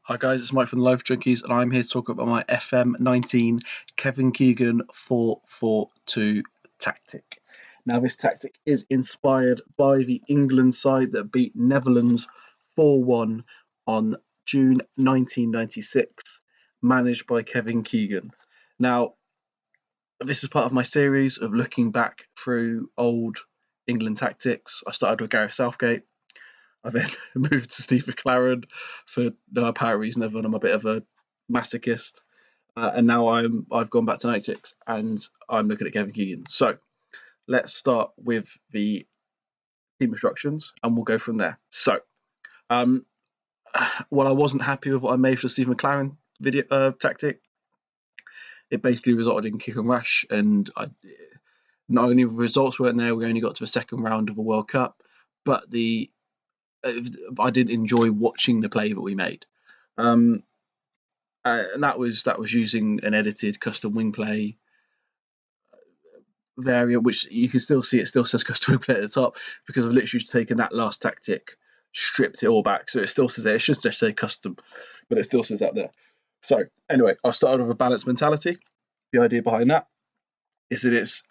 Hi guys, it's Mike from the Loaf Junkies, and I'm here to talk about my FM19 Kevin Keegan 4-4-2 tactic. Now, this tactic is inspired by the England side that beat Netherlands 4-1 on June 1996, managed by Kevin Keegan. Now, this is part of my series of looking back through old England tactics. I started with Gareth Southgate. I then moved to Steve McLaren for no apparent reason other than I'm a bit of a masochist. And now I've gone back to 96 and I'm looking at Kevin Keegan. So let's start with the team instructions and we'll go from there. So while I wasn't happy with what I made for the Steve McLaren video tactic, it basically resulted in kick and rush, and not only the results weren't there, we only got to the second round of the World Cup, but I didn't enjoy watching the play that we made, and that was using an edited custom wing play variant, which you can still see. It still says custom wing play at the top because I've literally taken that last tactic, stripped it all back, so it still says it should just say custom, but it still says that there. So anyway, I started with a balanced mentality. The idea behind that is that it's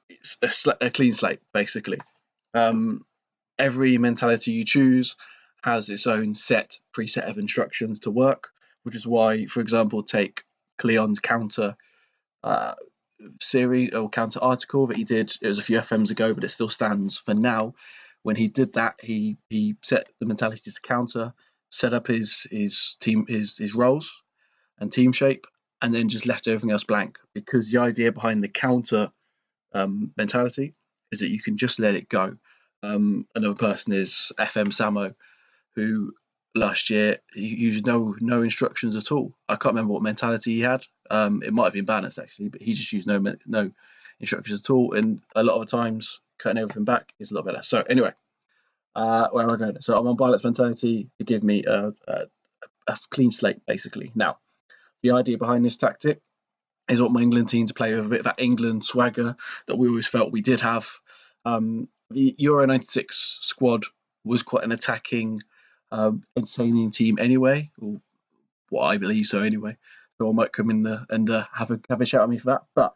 a clean slate, basically. Every mentality you choose has its own preset of instructions to work, which is why, for example, take Cleon's counter series or counter article that he did. It was a few FMs ago, but it still stands for now. When he did that, he set the mentality to counter, set up his team, his roles and team shape, and then just left everything else blank, because the idea behind the counter mentality is that you can just let it go. Another person is FM Samo, who last year he used no instructions at all. I can't remember what mentality he had. It might have been balanced actually, but he just used no instructions at all. And a lot of times cutting everything back is a lot better. So anyway, where am I going? So I'm on balanced mentality to give me a clean slate, basically. Now, the idea behind this tactic is what my England team to play with a bit of that England swagger that we always felt we did have. The Euro 96 squad was quite an attacking, entertaining team anyway, or what I believe so anyway. So I might come in there and have a shout at me for that. But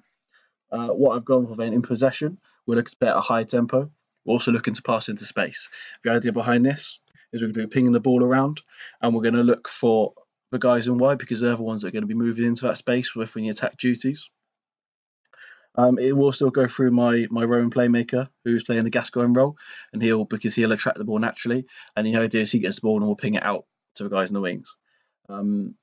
what I've gone for then in possession, we're looking to play at a high tempo. We're also looking to pass into space. The idea behind this is we're going to be pinging the ball around, and we're going to look for the guys in wide because they're the ones that are going to be moving into that space with any attack duties. It will still go through my Roman playmaker who's playing the Gascoigne role, and he'll attract the ball naturally. And the idea is he gets the ball and we'll ping it out to the guys in the wings. In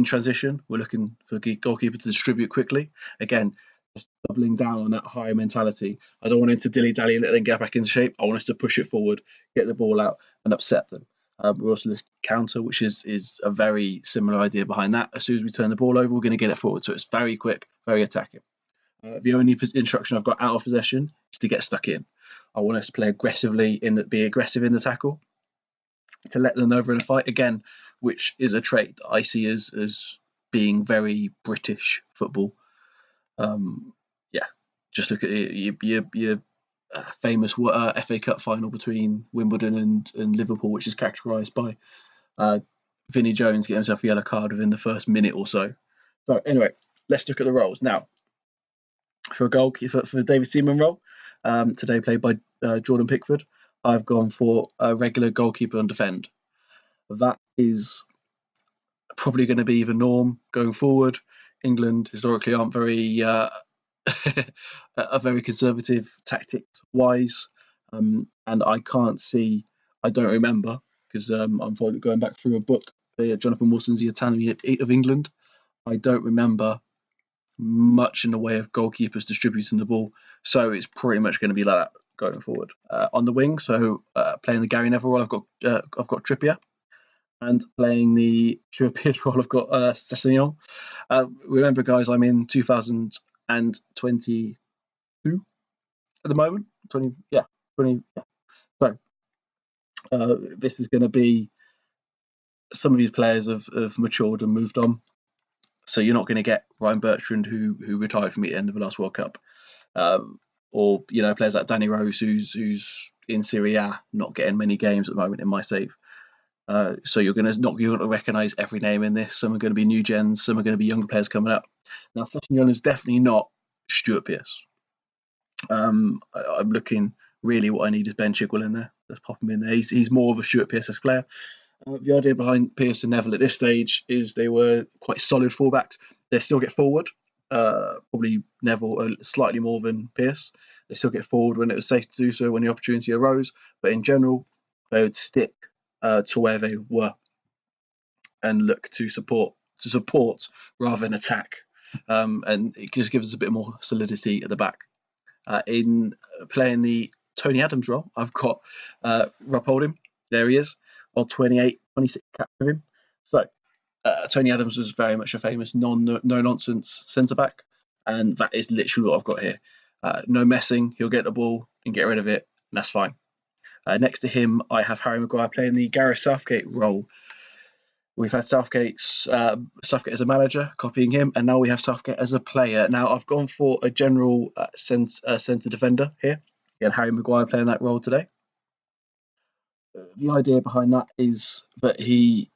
transition, we're looking for the goalkeeper to distribute quickly. Again, just doubling down on that higher mentality. I don't want him to dilly-dally and then get back into shape. I want us to push it forward, get the ball out, and upset them. We're also this counter, which is a very similar idea behind that. As soon as we turn the ball over, we're going to get it forward. So it's very quick, very attacking. The only instruction I've got out of possession is to get stuck in. I want us to play aggressively, be aggressive in the tackle, to let them over in a fight, again, which is a trait that I see as being very British football. Just look at your famous FA Cup final between Wimbledon and Liverpool, which is characterised by Vinnie Jones getting himself a yellow card within the first minute or so. So anyway, let's look at the roles now. For a goalkeeper, for the David Seaman role, today played by Jordan Pickford, I've gone for a regular goalkeeper and defend. That is probably going to be the norm going forward. England historically aren't very are very conservative tactics wise, and I don't remember, because I'm probably going back through a book, Jonathan Wilson's The Anatomy of England. I don't remember much in the way of goalkeepers distributing the ball, so it's pretty much going to be like that going forward. On the wing, so playing the Gary Neville role, I've got Trippier, and playing the Trippier role, I've got Sessegnon. Remember, guys, I'm in 2022 at the moment. 20. So this is going to be, some of these players have matured and moved on. So you're not going to get Ryan Bertrand, who retired from the end of the last World Cup, or players like Danny Rose, who's in Serie A, not getting many games at the moment in my save. So you're going to recognise every name in this. Some are going to be new gens, some are going to be younger players coming up. Now, Sessegnon is definitely not Stuart Pearce. I'm looking, really what I need is Ben Chigwell in there. Let's pop him in there. He's more of a Stuart Pearce player. The idea behind Pearce and Neville at this stage is they were quite solid fullbacks. They still get forward, probably Neville slightly more than Pearce. They still get forward when it was safe to do so, when the opportunity arose. But in general, they would stick to where they were and look to support rather than attack. And it just gives us a bit more solidity at the back. In playing the Tony Adams role, I've got Rob Holding. There he is, on 28, 26 caps with him. So Tony Adams was very much a famous no-nonsense centre-back, and that is literally what I've got here. No messing, he'll get the ball and get rid of it, and that's fine. Next to him, I have Harry Maguire playing the Gareth Southgate role. We've had Southgate as a manager, copying him, and now we have Southgate as a player. Now, I've gone for a general centre defender here. Again, Harry Maguire playing that role today. The idea behind that is that he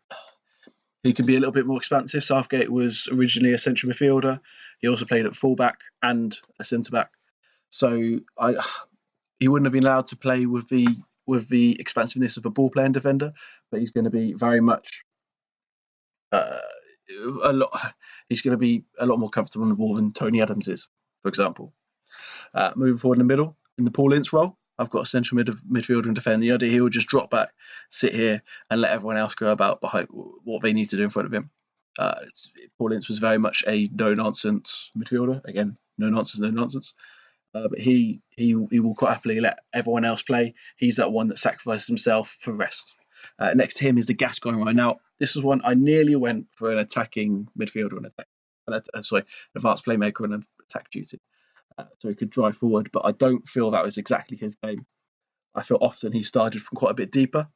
can be a little bit more expansive. Southgate was originally a central midfielder. He also played at fullback and a centre-back. So he wouldn't have been allowed to play with the expansiveness of a ball-playing defender, but he's going to be very much he's going to be a lot more comfortable on the ball than Tony Adams is, for example. Moving forward in the middle, in the Paul Ince role, I've got a central midfielder and defender. The idea, he'll just drop back, sit here, and let everyone else go about behind what they need to do in front of him. Paul Ince was very much a no-nonsense midfielder. Again, no nonsense. But he will quite happily let everyone else play. He's that one that sacrifices himself for rest. Next to him is the Gascoigne right now. This was one I nearly went for an attacking midfielder advanced playmaker and an attack duty, so he could drive forward. But I don't feel that was exactly his game. I feel often he started from quite a bit deeper.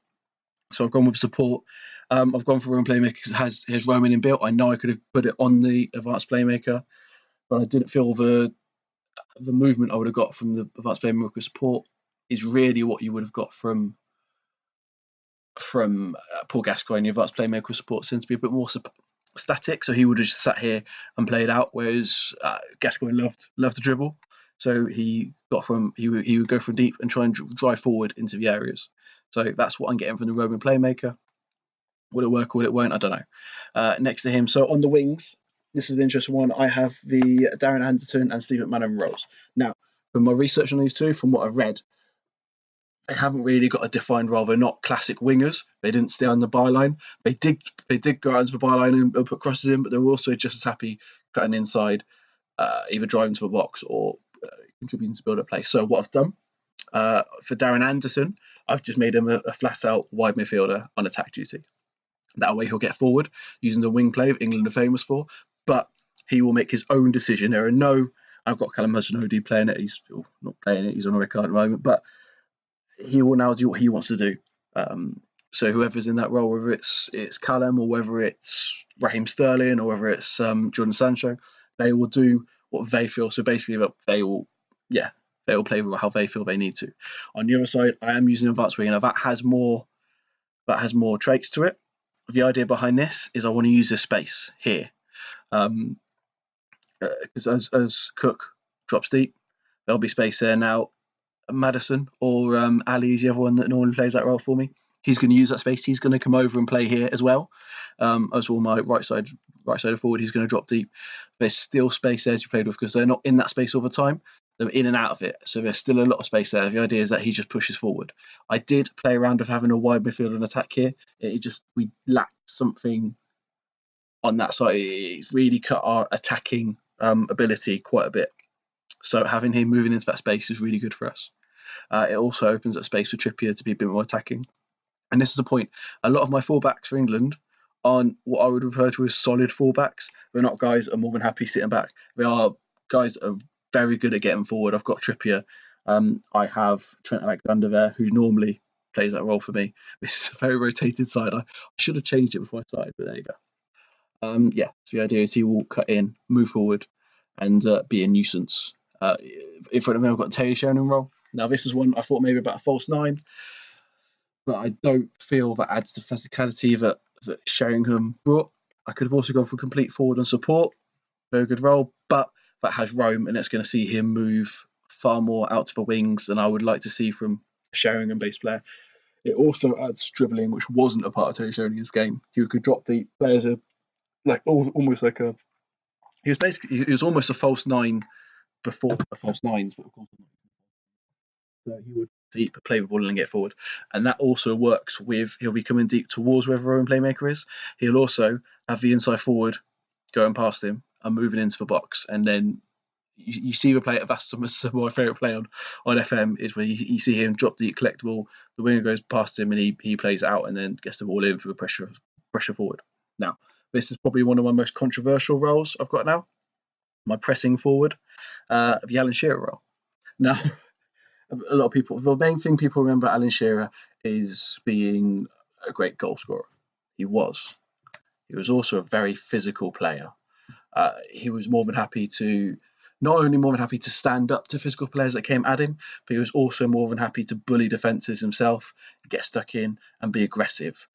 So I've gone with support. I've gone for Roman playmaker because it has Roman inbuilt. I know I could have put it on the advanced playmaker, but I didn't feel the movement I would have got from the advanced playmaker support is really what you would have got from Paul Gascoigne. The advanced playmaker support seems to be a bit more static, so he would have just sat here and played out, whereas Gascoigne loved to dribble, so he would go from deep and try and drive forward into the areas. So that's what I'm getting from the Roman playmaker. Will it work or will it won't? I don't know. Next to him, so on the wings, this is the interesting one. I have the Darren Anderton and Steve McManaman roles. Now, from my research on these two, from what I've read, they haven't really got a defined role. They're not classic wingers. They didn't stay on the byline. They did go out into the byline and put crosses in, but they're also just as happy cutting inside, either driving to a box or contributing to build up play. So what I've done for Darren Anderson, I've just made him a flat-out wide midfielder on attack duty. That way he'll get forward using the wing play that England are famous for, but he will make his own decision. I've got Callum Hudson-Odoi playing it. He's not playing it. He's on a red card at the moment, but he will now do what he wants to do. So whoever's in that role, whether it's Callum or whether it's Raheem Sterling or whether it's Jordan Sancho, they will do what they feel. So basically, they will play how they feel they need to. On the other side, I am using advanced winger. That has more traits to it. The idea behind this is I want to use this space here, because as Cook drops deep, there'll be space there now. Maddison or Ali is the other one that normally plays that role for me. He's going to use that space. He's going to come over and play here as well. As well, my right side of forward, he's going to drop deep. There's still space there to be played with because they're not in that space all the time. They're in and out of it, so there's still a lot of space there. The idea is that he just pushes forward. I did play around with having a wide midfield and attack here. We lacked something on that side. It's really cut our attacking ability quite a bit. So having him moving into that space is really good for us. It also opens up space for Trippier to be a bit more attacking. And this is the point. A lot of my fullbacks for England aren't what I would refer to as solid fullbacks. They're not guys that are more than happy sitting back. They are guys that are very good at getting forward. I've got Trippier. I have Trent Alexander there, who normally plays that role for me. This is a very rotated side. I should have changed it before I started, but there you go. So the idea is he will cut in, move forward, and be a nuisance. In front of me, I've got Taylor Sheringham role. Now, this is one I thought maybe about a false nine, but I don't feel that adds the physicality that Sheringham brought. I could have also gone for complete forward and support, very good role, but that has Rome, and it's going to see him move far more out to the wings than I would like to see from a Sheringham-based player. It also adds dribbling, which wasn't a part of Terry Sheringham's game. He could drop deep. Players are like almost like a. He was almost a false nine before the false nines, but of course so he would deep play the ball and get forward, and that also works with he'll be coming deep towards wherever Rowan playmaker is. He'll also have the inside forward going past him and moving into the box, and then you see the play. That's my favourite play on FM is where you see him drop the collect ball, the winger goes past him, and he plays out and then gets the ball in for the pressure forward. Now, this is probably one of my most controversial roles I've got now. My pressing forward, the Alan Shearer role. Now, a lot of people, the main thing people remember Alan Shearer is being a great goal scorer. He was. He was also a very physical player. He was more than happy to, not only more than happy to stand up to physical players that came at him, but he was also more than happy to bully defences himself, get stuck in and be aggressive.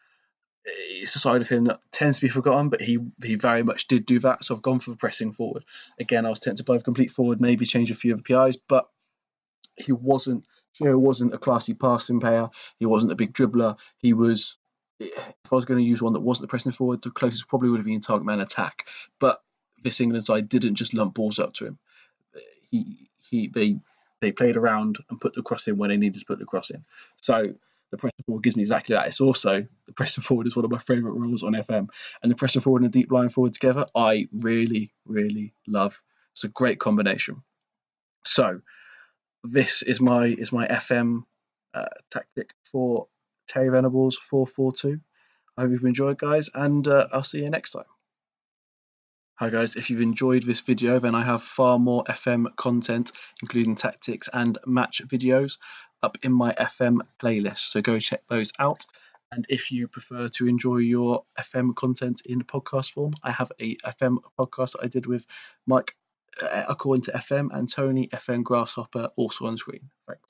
It's a side of him that tends to be forgotten, but he very much did do that. So I've gone for the pressing forward. Again, I was tempted by the complete forward, maybe change a few of the PIs, but Shearer wasn't a classy passing player. He wasn't a big dribbler. He was, if I was going to use one that wasn't the pressing forward, the closest probably would have been target man attack. But this England side didn't just lump balls up to him. They played around and put the cross in when they needed to put the cross in. So the pressing forward gives me exactly that. It's also, the pressing forward is one of my favourite roles on FM, and the pressing forward and the deep line forward together, I really, really love. It's a great combination. So this is my FM tactic for Terry Venables 4-4-2. I hope you've enjoyed, guys, and I'll see you next time. Hi guys, if you've enjoyed this video, then I have far more FM content, including tactics and match videos, up in my FM playlist, so go check those out. And if you prefer to enjoy your FM content in podcast form, I have a FM podcast that I did with Mike according to FM and Tony FM Grasshopper, also on screen. Thanks.